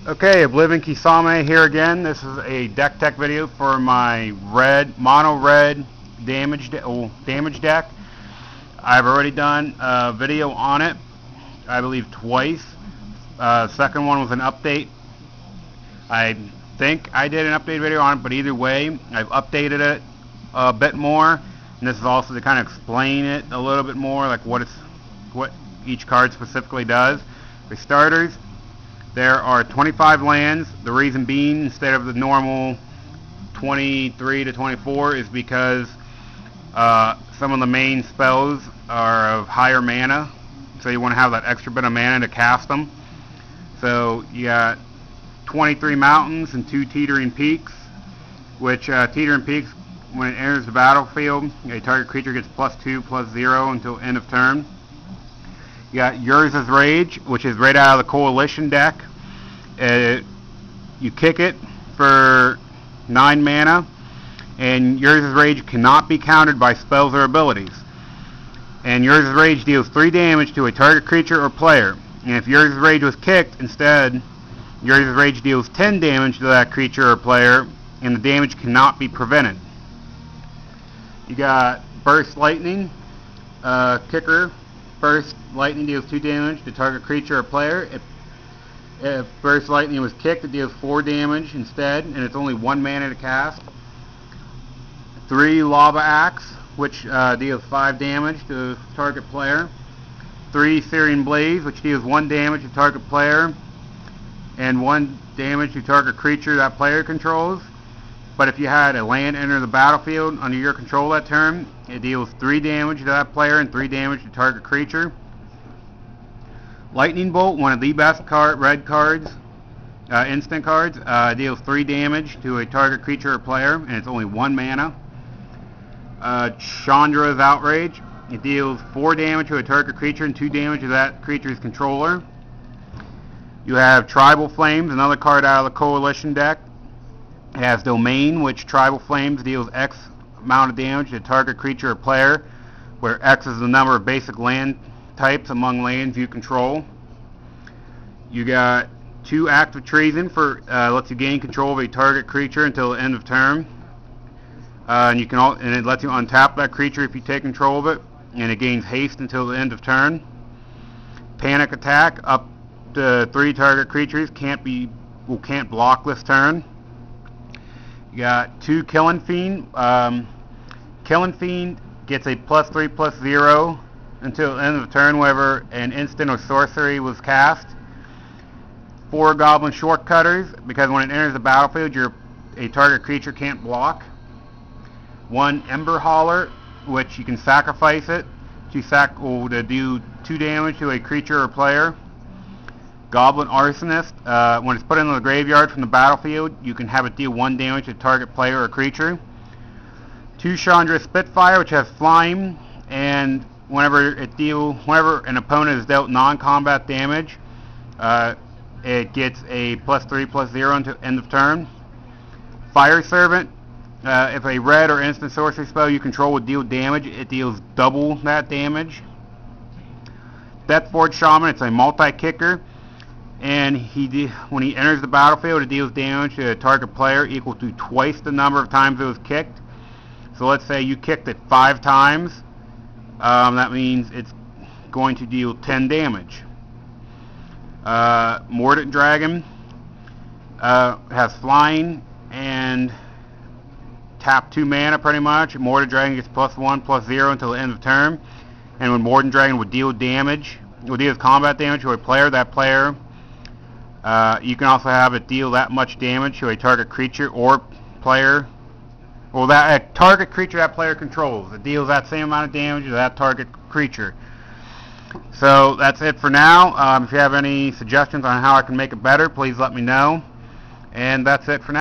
Okay, OblivionKisame here again. This is a deck tech video for my mono red damage deck. I've already done a video on it, I believe twice. Second one was an update. I think I did an update video on it, but either way, I've updated it a bit more. And this is also to kind of explain it a little bit more, like what each card specifically does. For starters, there are 25 lands. The reason being, instead of the normal 23 to 24, is because some of the main spells are of higher mana, so you want to have that extra bit of mana to cast them. So you got 23 mountains and 2 teetering peaks, which teetering peaks, when it enters the battlefield, a target creature gets +2/+0 until end of turn. You got Yours is Rage, which is right out of the Coalition deck. You kick it for 9 mana, and Yours is Rage cannot be countered by spells or abilities. And Yours is Rage deals 3 damage to a target creature or player. And if Yours is Rage was kicked, instead, Yours is Rage deals 10 damage to that creature or player, and the damage cannot be prevented. You got Burst Lightning, kicker. Burst Lightning deals 2 damage to target creature or player. If Burst Lightning was kicked, it deals 4 damage instead, and it's only 1 mana to cast. 3 Lava Axe, which deals 5 damage to target player. 3 Searing Blaze, which deals 1 damage to target player, and 1 damage to target creature that player controls. But if you had a land enter the battlefield under your control that turn, it deals 3 damage to that player and 3 damage to target creature. Lightning Bolt, one of the best red cards, instant cards, deals 3 damage to a target creature or player, and it's only 1 mana. Chandra's Outrage, it deals 4 damage to a target creature and 2 damage to that creature's controller. You have Tribal Flames, another card out of the Coalition deck. It has Domain, which Tribal Flames deals X amount of damage to a target creature or player, where X is the number of basic land types among lands you control. You got 2 Active Treason, for lets you gain control of a target creature until the end of turn, and it lets you untap that creature if you take control of it, and it gains haste until the end of turn. Panic Attack, up to 3 target creatures can't block this turn. You got 2 Killing Fiend. Killing Fiend gets a +3/+0 until the end of the turn whenever an instant or sorcery was cast. 4 Goblin Shortcutters, because when it enters the battlefield, a target creature can't block. 1 Ember Hauler, which you can sacrifice it to do 2 damage to a creature or player. Goblin Arsonist, when it's put into the graveyard from the battlefield, you can have it deal 1 damage to target player or creature. 2 Chandra Spitfire, which has flying, and whenever an opponent is dealt non-combat damage, it gets a +3/+0 until end of turn. Fire Servant, if a red or instant sorcery spell you control would deal damage, it deals double that damage. Deathforge Shaman, it's a multi-kicker, and when he enters the battlefield, it deals damage to a target player equal to twice the number of times it was kicked. So let's say you kicked it 5 times, that means it's going to deal 10 damage. Mordant Dragon has flying and tap 2 mana pretty much. Mordant Dragon gets +1/+0 until the end of turn, and when Mordant Dragon would deal combat damage to a player, that player, you can also have it deal that much damage to a target creature or player, or that a target creature that player controls. It deals that same amount of damage to that target creature. So that's it for now. If you have any suggestions on how I can make it better, please let me know. And that's it for now.